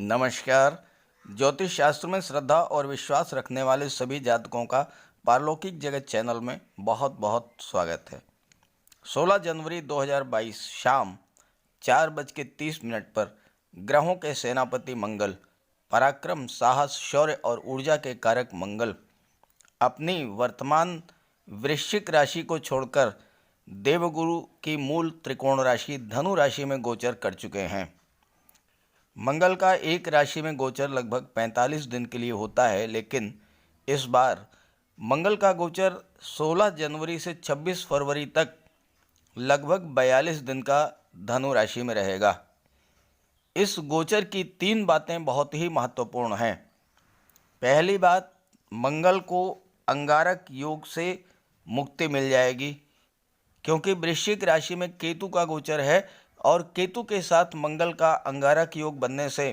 नमस्कार। ज्योतिष शास्त्र में श्रद्धा और विश्वास रखने वाले सभी जातकों का पारलौकिक जगत चैनल में बहुत बहुत स्वागत है। 16 जनवरी 2022 शाम 4:30 पर ग्रहों के सेनापति मंगल, पराक्रम, साहस, शौर्य और ऊर्जा के कारक मंगल अपनी वर्तमान वृश्चिक राशि को छोड़कर देवगुरु की मूल त्रिकोण राशि धनु राशि में गोचर कर चुके हैं। मंगल का एक राशि में गोचर लगभग 45 दिन के लिए होता है, लेकिन इस बार मंगल का गोचर 16 जनवरी से 26 फरवरी तक लगभग 42 दिन का धनु राशि में रहेगा। इस गोचर की 3 बातें बहुत ही महत्वपूर्ण हैं। पहली बात, मंगल को अंगारक योग से मुक्ति मिल जाएगी, क्योंकि वृश्चिक राशि में केतु का गोचर है और केतु के साथ मंगल का अंगारक योग बनने से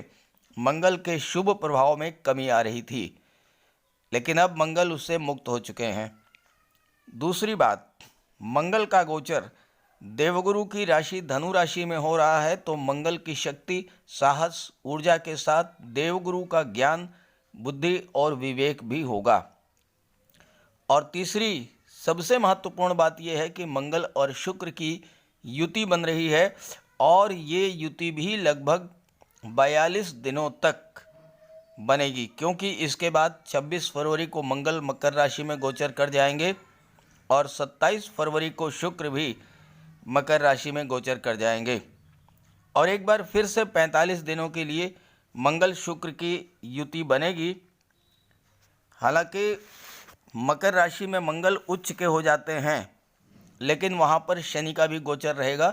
मंगल के शुभ प्रभाव में कमी आ रही थी, लेकिन अब मंगल उससे मुक्त हो चुके हैं। दूसरी बात, मंगल का गोचर देवगुरु की राशि धनु राशि में हो रहा है, तो मंगल की शक्ति, साहस, ऊर्जा के साथ देवगुरु का ज्ञान, बुद्धि और विवेक भी होगा। और तीसरी सबसे महत्वपूर्ण बात यह है कि मंगल और शुक्र की युति बन रही है और ये युति भी लगभग 42 दिनों तक बनेगी, क्योंकि इसके बाद 26 फरवरी को मंगल मकर राशि में गोचर कर जाएंगे और 27 फरवरी को शुक्र भी मकर राशि में गोचर कर जाएंगे और एक बार फिर से 45 दिनों के लिए मंगल शुक्र की युति बनेगी। हालांकि मकर राशि में मंगल उच्च के हो जाते हैं, लेकिन वहाँ पर शनि का भी गोचर रहेगा,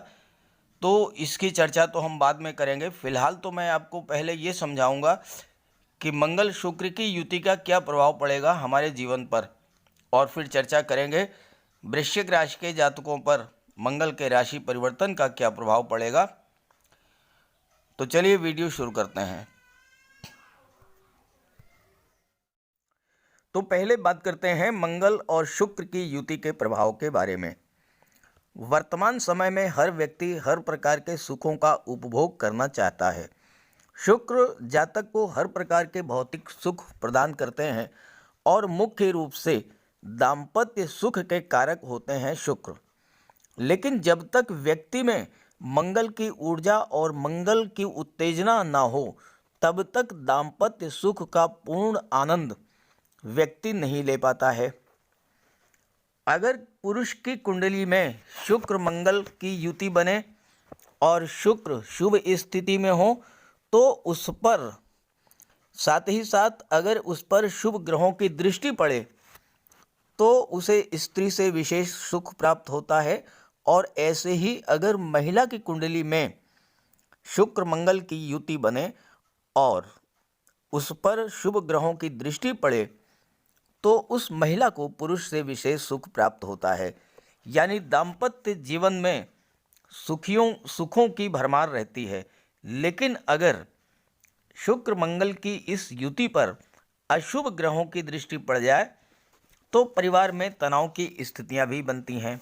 तो इसकी चर्चा तो हम बाद में करेंगे। फिलहाल तो मैं आपको पहले ये समझाऊंगा कि मंगल शुक्र की युति का क्या प्रभाव पड़ेगा हमारे जीवन पर, और फिर चर्चा करेंगे वृश्चिक राशि के जातकों पर मंगल के राशि परिवर्तन का क्या प्रभाव पड़ेगा। तो चलिए वीडियो शुरू करते हैं। तो पहले बात करते हैं मंगल और शुक्र की युति के प्रभाव के बारे में। वर्तमान समय में हर व्यक्ति हर प्रकार के सुखों का उपभोग करना चाहता है। शुक्र जातक को हर प्रकार के भौतिक सुख प्रदान करते हैं और मुख्य रूप से दाम्पत्य सुख के कारक होते हैं शुक्र। लेकिन जब तक व्यक्ति में मंगल की ऊर्जा और मंगल की उत्तेजना ना हो, तब तक दाम्पत्य सुख का पूर्ण आनंद व्यक्ति नहीं ले पाता है। अगर पुरुष की कुंडली में शुक्र मंगल की युति बने और शुक्र शुभ स्थिति में हो, तो उस पर साथ ही साथ अगर उस पर शुभ ग्रहों की दृष्टि पड़े तो उसे स्त्री से विशेष सुख प्राप्त होता है। और ऐसे ही अगर महिला की कुंडली में शुक्र मंगल की युति बने और उस पर शुभ ग्रहों की दृष्टि पड़े, तो उस महिला को पुरुष से विशेष सुख प्राप्त होता है। यानी दाम्पत्य जीवन में सुखों की भरमार रहती है। लेकिन अगर शुक्र मंगल की इस युति पर अशुभ ग्रहों की दृष्टि पड़ जाए तो परिवार में तनाव की स्थितियां भी बनती हैं।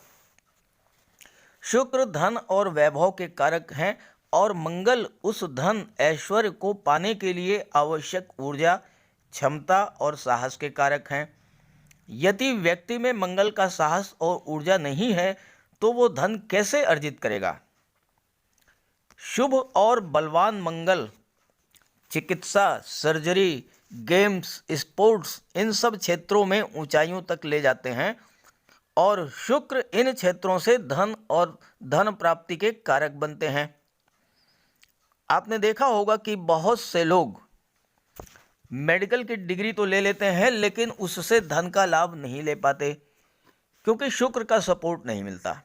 शुक्र धन और वैभव के कारक हैं और मंगल उस धन ऐश्वर्य को पाने के लिए आवश्यक ऊर्जा, क्षमता और साहस के कारक हैं। यदि व्यक्ति में मंगल का साहस और ऊर्जा नहीं है तो वो धन कैसे अर्जित करेगा। शुभ और बलवान मंगल चिकित्सा, सर्जरी, गेम्स, स्पोर्ट्स, इन सब क्षेत्रों में ऊंचाइयों तक ले जाते हैं और शुक्र इन क्षेत्रों से धन और धन प्राप्ति के कारक बनते हैं। आपने देखा होगा कि बहुत से लोग मेडिकल की डिग्री तो ले लेते हैं, लेकिन उससे धन का लाभ नहीं ले पाते, क्योंकि शुक्र का सपोर्ट नहीं मिलता।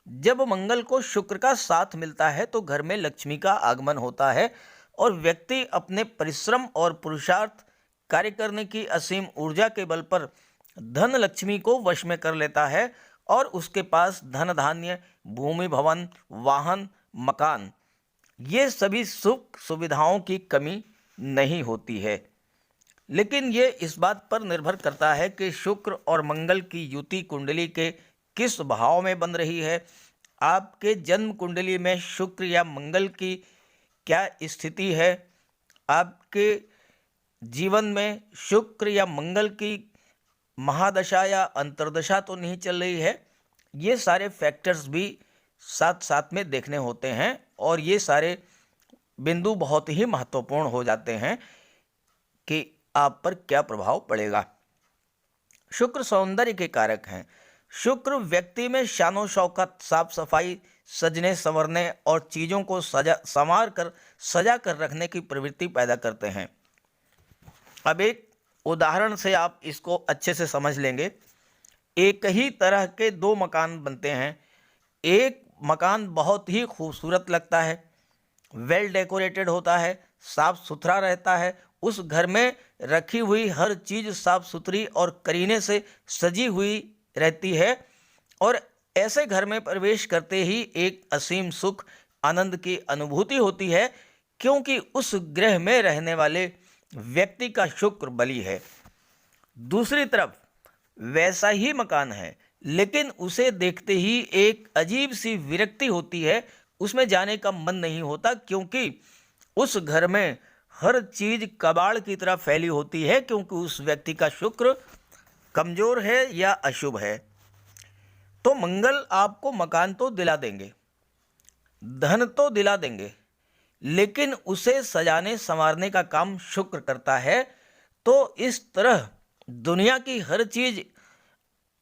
जब मंगल को शुक्र का साथ मिलता है तो घर में लक्ष्मी का आगमन होता है और व्यक्ति अपने परिश्रम और पुरुषार्थ, कार्य करने की असीम ऊर्जा के बल पर धन लक्ष्मी को वश में कर लेता है और उसके पास धन धान्य, भूमि, भवन, वाहन, मकान, ये सभी सुख सुविधाओं की कमी नहीं होती है। लेकिन ये इस बात पर निर्भर करता है कि शुक्र और मंगल की युति कुंडली के किस भाव में बन रही है। आपके जन्म कुंडली में शुक्र या मंगल की क्या स्थिति है, आपके जीवन में शुक्र या मंगल की महादशा या अंतर्दशा तो नहीं चल रही है। ये सारे फैक्टर्स भी साथ साथ में देखने होते हैं और ये सारे बिंदु बहुत ही महत्वपूर्ण हो जाते हैं कि आप पर क्या प्रभाव पड़ेगा। शुक्र सौंदर्य के कारक हैं। शुक्र व्यक्ति में शानो शौकत, साफ सफाई, सजने संवरने और चीज़ों को सजा कर रखने की प्रवृत्ति पैदा करते हैं। अब एक उदाहरण से आप इसको अच्छे से समझ लेंगे। एक ही तरह के दो मकान बनते हैं। एक मकान बहुत ही खूबसूरत लगता है, वेल डेकोरेटेड होता है, साफ सुथरा रहता है, उस घर में रखी हुई हर चीज़ साफ सुथरी और करीने से सजी हुई रहती है और ऐसे घर में प्रवेश करते ही एक असीम सुख आनंद की अनुभूति होती है, क्योंकि उस गृह में रहने वाले व्यक्ति का शुक्र बली है। दूसरी तरफ वैसा ही मकान है, लेकिन उसे देखते ही एक अजीब सी विरक्ति होती है, उसमें जाने का मन नहीं होता, क्योंकि उस घर में हर चीज कबाड़ की तरह फैली होती है, क्योंकि उस व्यक्ति का शुक्र कमजोर है या अशुभ है। तो मंगल आपको मकान तो दिला देंगे, धन तो दिला देंगे, लेकिन उसे सजाने संवारने का काम शुक्र करता है। तो इस तरह दुनिया की हर चीज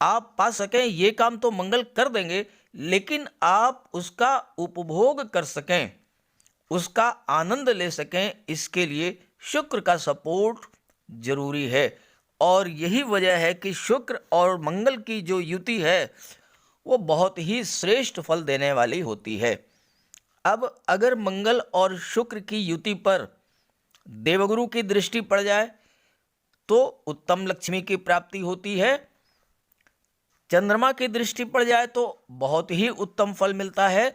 आप पा सकें, ये काम तो मंगल कर देंगे, लेकिन आप उसका उपभोग कर सकें, उसका आनंद ले सकें, इसके लिए शुक्र का सपोर्ट जरूरी है। और यही वजह है कि शुक्र और मंगल की जो युति है वो बहुत ही श्रेष्ठ फल देने वाली होती है। अब अगर मंगल और शुक्र की युति पर देवगुरु की दृष्टि पड़ जाए तो उत्तम लक्ष्मी की प्राप्ति होती है। चंद्रमा की दृष्टि पड़ जाए तो बहुत ही उत्तम फल मिलता है।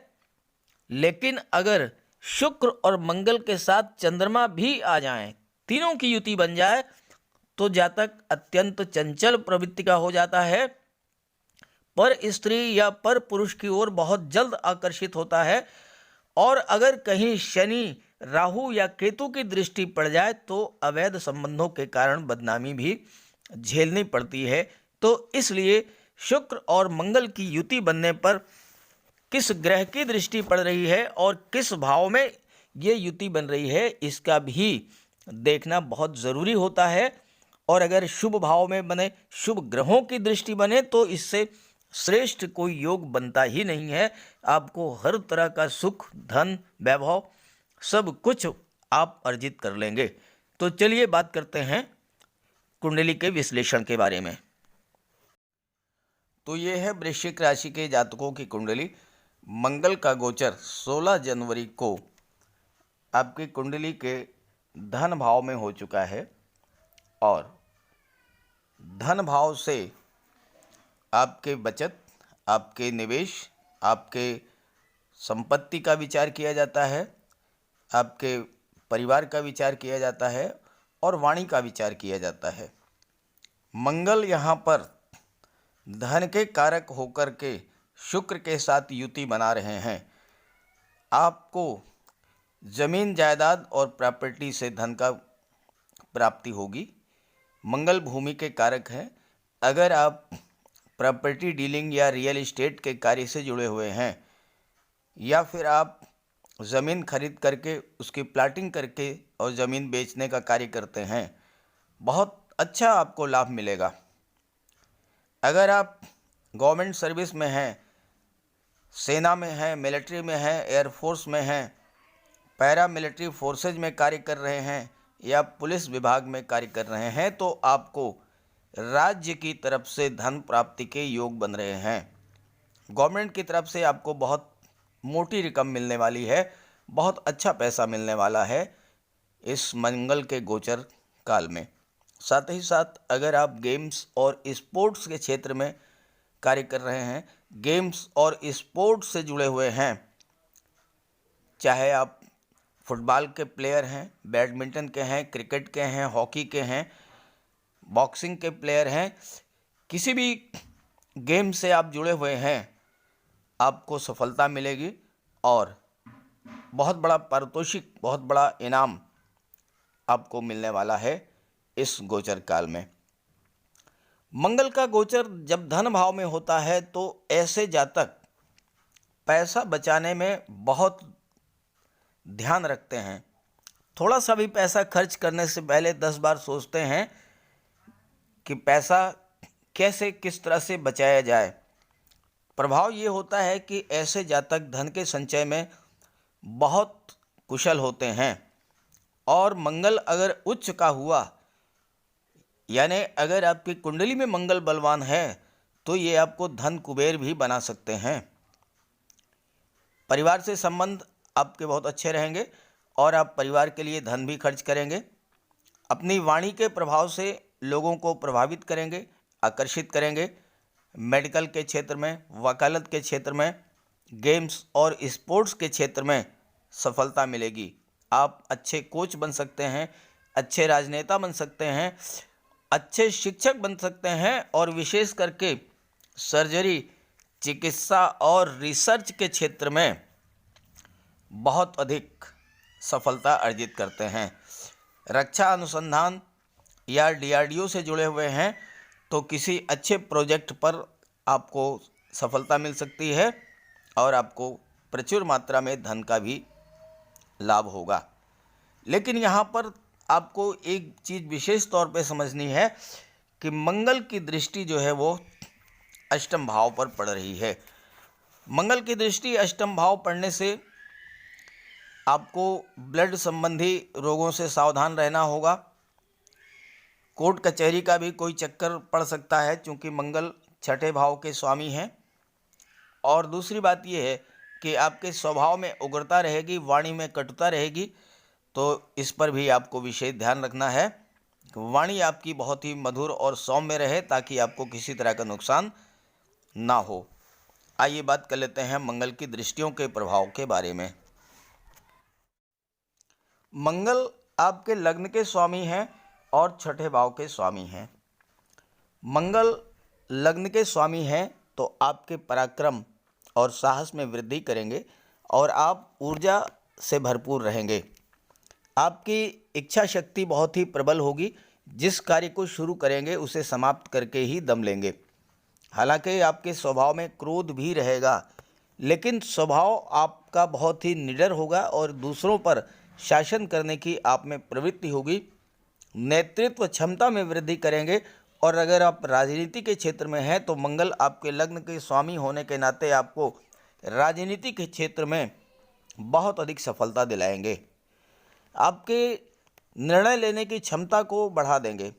लेकिन अगर शुक्र और मंगल के साथ चंद्रमा भी आ जाएं, तीनों की युति बन जाए, तो जातक अत्यंत चंचल प्रवृत्ति का हो जाता है, पर स्त्री या पर पुरुष की ओर बहुत जल्द आकर्षित होता है। और अगर कहीं शनि, राहु या केतु की दृष्टि पड़ जाए तो अवैध संबंधों के कारण बदनामी भी झेलनी पड़ती है। तो इसलिए शुक्र और मंगल की युति बनने पर किस ग्रह की दृष्टि पड़ रही है और किस भाव में ये युति बन रही है, इसका भी देखना बहुत ज़रूरी होता है। और अगर शुभ भाव में बने, शुभ ग्रहों की दृष्टि बने, तो इससे श्रेष्ठ कोई योग बनता ही नहीं है। आपको हर तरह का सुख, धन, वैभव सब कुछ आप अर्जित कर लेंगे। तो चलिए बात करते हैं कुंडली के विश्लेषण के बारे में। तो ये है वृश्चिक राशि के जातकों की कुंडली। मंगल का गोचर 16 जनवरी को आपकी कुंडली के धन भाव में हो चुका है और धन भाव से आपके बचत, आपके निवेश, आपके संपत्ति का विचार किया जाता है, आपके परिवार का विचार किया जाता है और वाणी का विचार किया जाता है। मंगल यहाँ पर धन के कारक होकर के शुक्र के साथ युति बना रहे हैं। आपको जमीन, जायदाद और प्रॉपर्टी से धन का प्राप्ति होगी। मंगल भूमि के कारक हैं। अगर आप प्रॉपर्टी डीलिंग या रियल एस्टेट के कार्य से जुड़े हुए हैं या फिर आप ज़मीन खरीद करके उसकी प्लाटिंग करके और ज़मीन बेचने का कार्य करते हैं, बहुत अच्छा आपको लाभ मिलेगा। अगर आप गवर्नमेंट सर्विस में हैं, सेना में हैं, मिलिट्री में हैं, एयरफोर्स में हैं, पैरा मिलिट्री फोर्सेज में कार्य कर रहे हैं या पुलिस विभाग में कार्य कर रहे हैं, तो आपको राज्य की तरफ से धन प्राप्ति के योग बन रहे हैं। गवर्नमेंट की तरफ से आपको बहुत मोटी रकम मिलने वाली है, बहुत अच्छा पैसा मिलने वाला है इस मंगल के गोचर काल में। साथ ही साथ अगर आप गेम्स और स्पोर्ट्स के क्षेत्र में कार्य कर रहे हैं, गेम्स और स्पोर्ट्स से जुड़े हुए हैं, चाहे आप फुटबॉल के प्लेयर हैं, बैडमिंटन के हैं, क्रिकेट के हैं, हॉकी के हैं, बॉक्सिंग के प्लेयर हैं, किसी भी गेम से आप जुड़े हुए हैं, आपको सफलता मिलेगी और बहुत बड़ा पारितोषिक, बहुत बड़ा इनाम आपको मिलने वाला है इस गोचर काल में। मंगल का गोचर जब धन भाव में होता है तो ऐसे जातक पैसा बचाने में बहुत ध्यान रखते हैं। थोड़ा सा भी पैसा खर्च करने से पहले 10 बार सोचते हैं कि पैसा कैसे किस तरह से बचाया जाए। प्रभाव ये होता है कि ऐसे जातक धन के संचय में बहुत कुशल होते हैं और मंगल अगर उच्च का हुआ, यानी अगर आपकी कुंडली में मंगल बलवान है तो ये आपको धन कुबेर भी बना सकते हैं। परिवार से संबंध आपके बहुत अच्छे रहेंगे और आप परिवार के लिए धन भी खर्च करेंगे। अपनी वाणी के प्रभाव से लोगों को प्रभावित करेंगे, आकर्षित करेंगे। मेडिकल के क्षेत्र में, वकालत के क्षेत्र में, गेम्स और स्पोर्ट्स के क्षेत्र में सफलता मिलेगी। आप अच्छे कोच बन सकते हैं, अच्छे राजनेता बन सकते हैं, अच्छे शिक्षक बन सकते हैं और विशेष करके सर्जरी, चिकित्सा और रिसर्च के क्षेत्र में बहुत अधिक सफलता अर्जित करते हैं। रक्षा अनुसंधान या DRDO से जुड़े हुए हैं तो किसी अच्छे प्रोजेक्ट पर आपको सफलता मिल सकती है और आपको प्रचुर मात्रा में धन का भी लाभ होगा। लेकिन यहाँ पर आपको एक चीज़ विशेष तौर पे समझनी है कि मंगल की दृष्टि जो है वो अष्टम भाव पर पड़ रही है। मंगल की दृष्टि अष्टम भाव पड़ने से आपको ब्लड संबंधी रोगों से सावधान रहना होगा। कोर्ट कचहरी का भी कोई चक्कर पड़ सकता है क्योंकि मंगल छठे भाव के स्वामी हैं। और दूसरी बात यह है कि आपके स्वभाव में उग्रता रहेगी, वाणी में कटुता रहेगी, तो इस पर भी आपको विशेष ध्यान रखना है। वाणी आपकी बहुत ही मधुर और सौम्य रहे ताकि आपको किसी तरह का नुकसान ना हो। आइए बात कर लेते हैं मंगल की दृष्टियों के प्रभाव के बारे में। मंगल आपके लग्न के स्वामी हैं और छठे भाव के स्वामी हैं। मंगल लग्न के स्वामी हैं तो आपके पराक्रम और साहस में वृद्धि करेंगे और आप ऊर्जा से भरपूर रहेंगे। आपकी इच्छा शक्ति बहुत ही प्रबल होगी। जिस कार्य को शुरू करेंगे उसे समाप्त करके ही दम लेंगे। हालांकि आपके स्वभाव में क्रोध भी रहेगा, लेकिन स्वभाव आपका बहुत ही निडर होगा और दूसरों पर शासन करने की आप में प्रवृत्ति होगी। नेतृत्व क्षमता में वृद्धि करेंगे और अगर आप राजनीति के क्षेत्र में हैं तो मंगल आपके लग्न के स्वामी होने के नाते आपको राजनीति के क्षेत्र में बहुत अधिक सफलता दिलाएंगे। आपके निर्णय लेने की क्षमता को बढ़ा देंगे।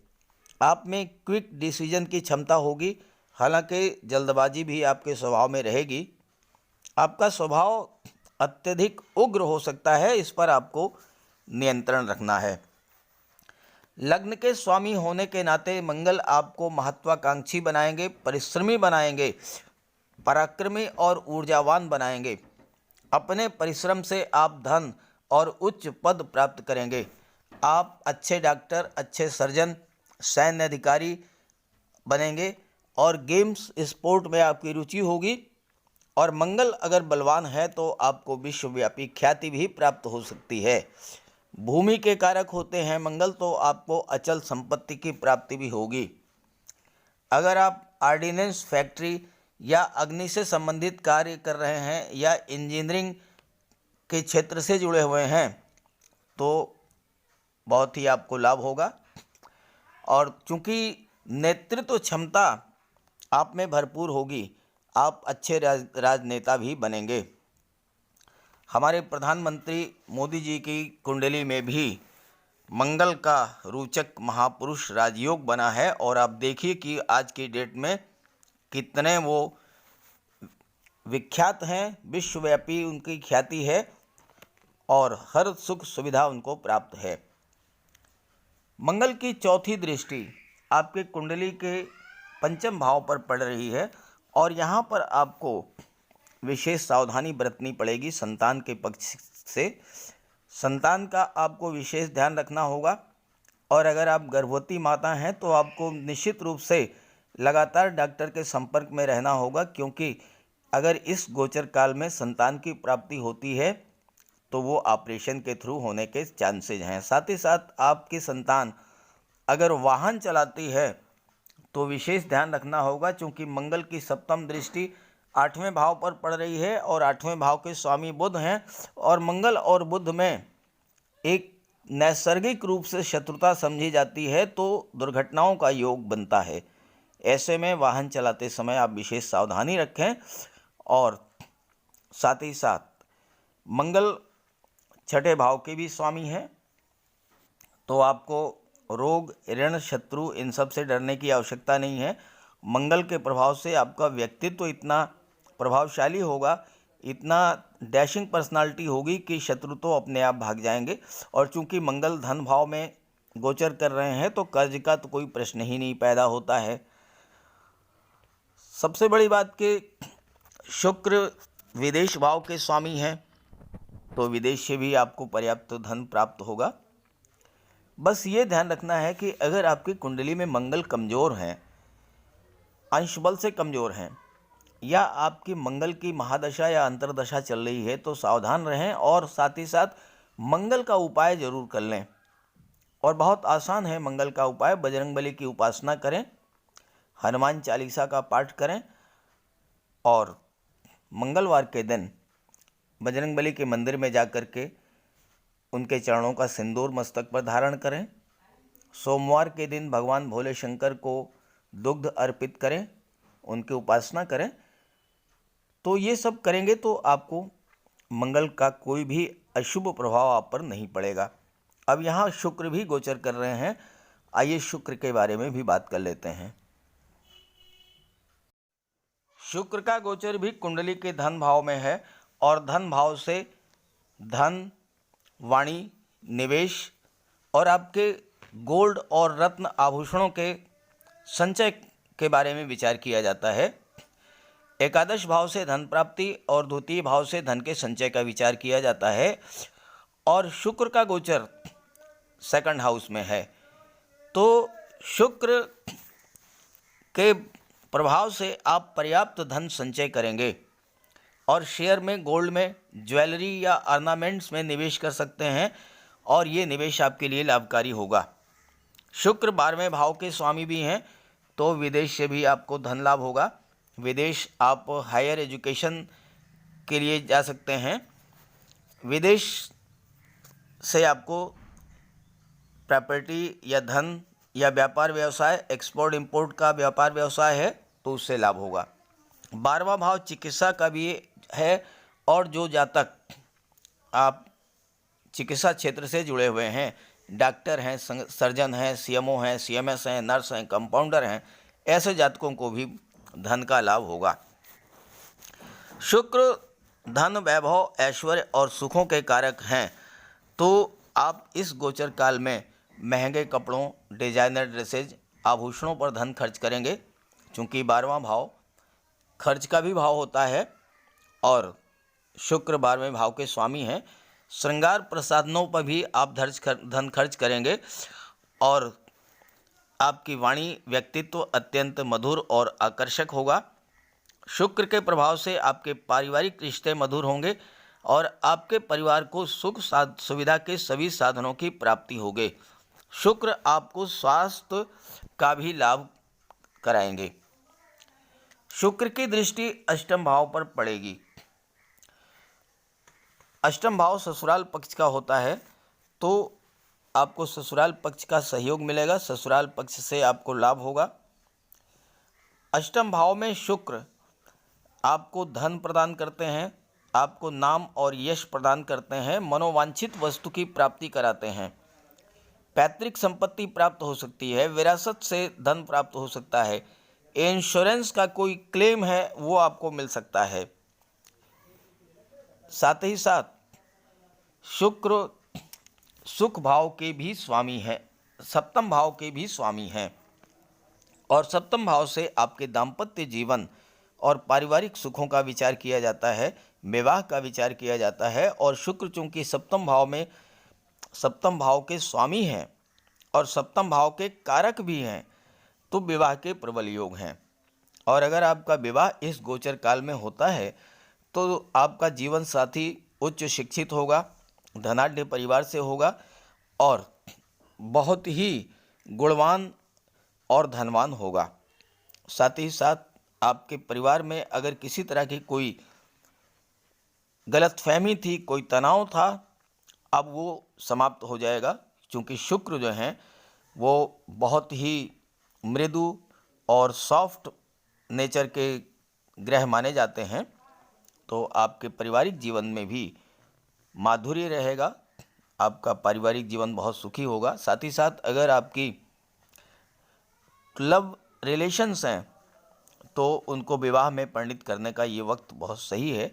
आप में क्विक डिसीजन की क्षमता होगी, हालांकि जल्दबाजी भी आपके स्वभाव में रहेगी। आपका स्वभाव अत्यधिक उग्र हो सकता है, इस पर आपको नियंत्रण रखना है। लग्न के स्वामी होने के नाते मंगल आपको महत्वाकांक्षी बनाएंगे, परिश्रमी बनाएंगे, पराक्रमी और ऊर्जावान बनाएंगे। अपने परिश्रम से आप धन और उच्च पद प्राप्त करेंगे। आप अच्छे डॉक्टर, अच्छे सर्जन, सैन्य अधिकारी बनेंगे और गेम्स स्पोर्ट में आपकी रुचि होगी। और मंगल अगर बलवान है तो आपको विश्वव्यापी ख्याति भी प्राप्त हो सकती है। भूमि के कारक होते हैं मंगल, तो आपको अचल संपत्ति की प्राप्ति भी होगी। अगर आप ऑर्डिनेंस फैक्ट्री या अग्नि से संबंधित कार्य कर रहे हैं या इंजीनियरिंग के क्षेत्र से जुड़े हुए हैं तो बहुत ही आपको लाभ होगा। और चूंकि नेतृत्व क्षमता आप में भरपूर होगी, आप अच्छे राजनेता भी बनेंगे। हमारे प्रधानमंत्री मोदी जी की कुंडली में भी मंगल का रोचक महापुरुष राजयोग बना है और आप देखिए कि आज की डेट में कितने वो विख्यात हैं, विश्वव्यापी उनकी ख्याति है और हर सुख सुविधा उनको प्राप्त है। मंगल की चौथी दृष्टि आपके कुंडली के पंचम भाव पर पड़ रही है और यहाँ पर आपको विशेष सावधानी बरतनी पड़ेगी। संतान के पक्ष से संतान का आपको विशेष ध्यान रखना होगा और अगर आप गर्भवती माता हैं तो आपको निश्चित रूप से लगातार डॉक्टर के संपर्क में रहना होगा, क्योंकि अगर इस गोचर काल में संतान की प्राप्ति होती है तो वो ऑपरेशन के थ्रू होने के चांसेज हैं। साथ ही साथ आपकी संतान अगर वाहन चलाती है तो विशेष ध्यान रखना होगा, क्योंकि मंगल की सप्तम दृष्टि 8वें भाव पर पड़ रही है और 8वें भाव के स्वामी बुध हैं, और मंगल और बुध में एक नैसर्गिक रूप से शत्रुता समझी जाती है, तो दुर्घटनाओं का योग बनता है। ऐसे में वाहन चलाते समय आप विशेष सावधानी रखें। और साथ ही साथ मंगल 6ठे भाव के भी स्वामी हैं, तो आपको रोग, ऋण, शत्रु इन सब से डरने की आवश्यकता नहीं है। मंगल के प्रभाव से आपका व्यक्तित्व इतना प्रभावशाली होगा, इतना डैशिंग पर्सनालिटी होगी कि शत्रु तो अपने आप भाग जाएंगे। और चूंकि मंगल धन भाव में गोचर कर रहे हैं तो कर्ज का तो कोई प्रश्न ही नहीं पैदा होता है। सबसे बड़ी बात कि शुक्र विदेश भाव के स्वामी हैं, तो विदेश से भी आपको पर्याप्त धन प्राप्त होगा। बस ये ध्यान रखना है कि अगर आपकी कुंडली में मंगल कमज़ोर हैं, अंश बल से कमज़ोर हैं, या आपकी मंगल की महादशा या अंतर्दशा चल रही है तो सावधान रहें। और साथ ही साथ मंगल का उपाय ज़रूर कर लें, और बहुत आसान है मंगल का उपाय। बजरंगबली की उपासना करें, हनुमान चालीसा का पाठ करें, और मंगलवार के दिन बजरंगबली के मंदिर में जा कर के उनके चरणों का सिंदूर मस्तक पर धारण करें। सोमवार के दिन भगवान भोले शंकर को दुग्ध अर्पित करें, उनकी उपासना करें। तो ये सब करेंगे तो आपको मंगल का कोई भी अशुभ प्रभाव आप पर नहीं पड़ेगा। अब यहाँ शुक्र भी गोचर कर रहे हैं, आइए शुक्र के बारे में भी बात कर लेते हैं। शुक्र का गोचर भी कुंडली के धन भाव में है, और धन भाव से धन, वाणी, निवेश और आपके गोल्ड और रत्न आभूषणों के संचय के बारे में विचार किया जाता है। एकादश भाव से धन प्राप्ति और द्वितीय भाव से धन के संचय का विचार किया जाता है। और शुक्र का गोचर सेकंड हाउस में है, तो शुक्र के प्रभाव से आप पर्याप्त धन संचय करेंगे, और शेयर में, गोल्ड में, ज्वेलरी या ऑर्नामेंट्स में निवेश कर सकते हैं, और ये निवेश आपके लिए लाभकारी होगा। शुक्र 12वें भाव के स्वामी भी हैं, तो विदेश से भी आपको धन लाभ होगा। विदेश आप हायर एजुकेशन के लिए जा सकते हैं। विदेश से आपको प्रॉपर्टी या धन या व्यापार व्यवसाय, एक्सपोर्ट इंपोर्ट का व्यापार व्यवसाय है तो उससे लाभ होगा। 12वां भाव चिकित्सा का भी है, और जो जातक आप चिकित्सा क्षेत्र से जुड़े हुए हैं, डॉक्टर हैं, सर्जन हैं, सीएमओ हैं, सीएमएस हैं, नर्स हैं, कंपाउंडर हैं, ऐसे जातकों को भी धन का लाभ होगा। शुक्र धन, वैभव, ऐश्वर्य और सुखों के कारक हैं, तो आप इस गोचर काल में महंगे कपड़ों, डिजाइनर ड्रेसेज, आभूषणों पर धन खर्च करेंगे, क्योंकि 12वां भाव खर्च का भी भाव होता है, और शुक्र 12वें भाव के स्वामी हैं। श्रृंगार प्रसाधनों पर भी आप धन खर्च करेंगे, और आपकी वाणी, व्यक्तित्व अत्यंत मधुर और आकर्षक होगा। शुक्र के प्रभाव से आपके पारिवारिक रिश्ते मधुर होंगे, और आपके परिवार को सुख सुविधा के सभी साधनों की प्राप्ति होगी। शुक्र आपको स्वास्थ्य का भी लाभ कराएंगे। शुक्र की दृष्टि अष्टम भाव पर पड़ेगी। अष्टम भाव ससुराल पक्ष का होता है, तो आपको ससुराल पक्ष का सहयोग मिलेगा, ससुराल पक्ष से आपको लाभ होगा। अष्टम भाव में शुक्र आपको धन प्रदान करते हैं, आपको नाम और यश प्रदान करते हैं, मनोवांछित वस्तु की प्राप्ति कराते हैं, पैतृक संपत्ति प्राप्त हो सकती है, विरासत से धन प्राप्त हो सकता है, इंश्योरेंस का कोई क्लेम है वो आपको मिल सकता है। साथ ही साथ शुक्र सुख भाव के भी स्वामी है, सप्तम भाव के भी स्वामी हैं, और सप्तम भाव से आपके दाम्पत्य जीवन और पारिवारिक सुखों का विचार किया जाता है, विवाह का विचार किया जाता है। और शुक्र चूंकि सप्तम भाव के स्वामी हैं और सप्तम भाव के कारक भी हैं, तो विवाह के प्रबल योग हैं। और अगर आपका विवाह इस गोचर काल में होता है तो आपका जीवन साथी उच्च शिक्षित होगा, धनाढ्य परिवार से होगा और बहुत ही गुणवान और धनवान होगा। साथ ही साथ आपके परिवार में अगर किसी तरह की कोई गलतफहमी थी, कोई तनाव था, अब वो समाप्त हो जाएगा, क्योंकि शुक्र जो हैं वो बहुत ही मृदु और सॉफ्ट नेचर के ग्रह माने जाते हैं। तो आपके पारिवारिक जीवन में भी माधुर्य रहेगा, आपका पारिवारिक जीवन बहुत सुखी होगा। साथ ही साथ अगर आपकी लव रिलेशंस हैं तो उनको विवाह में परिणित करने का ये वक्त बहुत सही है।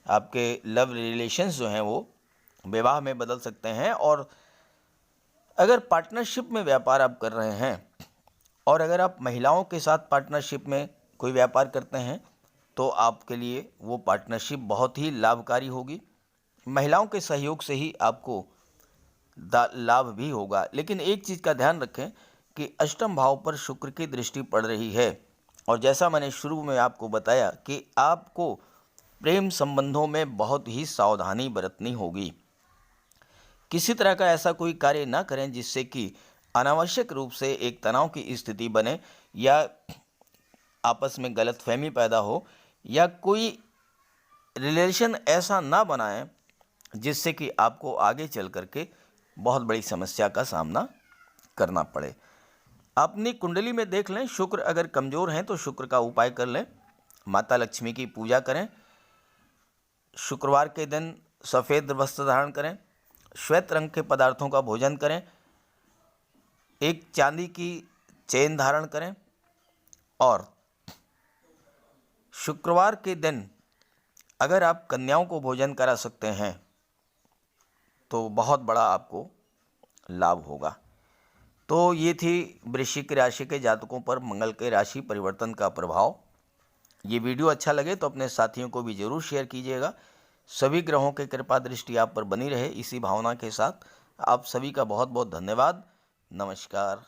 आपके लव रिलेशंस जो हैं वो विवाह में बदल सकते हैं। और अगर पार्टनरशिप में व्यापार आप कर रहे हैं और अगर आप महिलाओं के साथ पार्टनरशिप में कोई व्यापार करते हैं तो आपके लिए वो पार्टनरशिप बहुत ही लाभकारी होगी। महिलाओं के सहयोग से ही आपको लाभ भी होगा। लेकिन एक चीज़ का ध्यान रखें कि अष्टम भाव पर शुक्र की दृष्टि पड़ रही है और जैसा मैंने शुरू में आपको बताया कि आपको प्रेम संबंधों में बहुत ही सावधानी बरतनी होगी। किसी तरह का ऐसा कोई कार्य ना करें जिससे कि अनावश्यक रूप से एक तनाव की स्थिति बने या आपस में गलतफहमी पैदा हो या कोई रिलेशन ऐसा ना बनाएं जिससे कि आपको आगे चल करके बहुत बड़ी समस्या का सामना करना पड़े। अपनी कुंडली में देख लें, शुक्र अगर कमज़ोर हैं तो शुक्र का उपाय कर लें, माता लक्ष्मी की पूजा करें, शुक्रवार के दिन सफ़ेद वस्त्र धारण करें, श्वेत रंग के पदार्थों का भोजन करें, एक चांदी की चेन धारण करें और शुक्रवार के दिन अगर आप कन्याओं को भोजन करा सकते हैं तो बहुत बड़ा आपको लाभ होगा। तो ये थी वृश्चिक राशि के जातकों पर मंगल के राशि परिवर्तन का प्रभाव। ये वीडियो अच्छा लगे तो अपने साथियों को भी ज़रूर शेयर कीजिएगा। सभी ग्रहों की कृपा दृष्टि आप पर बनी रहे, इसी भावना के साथ आप सभी का बहुत बहुत धन्यवाद। नमस्कार।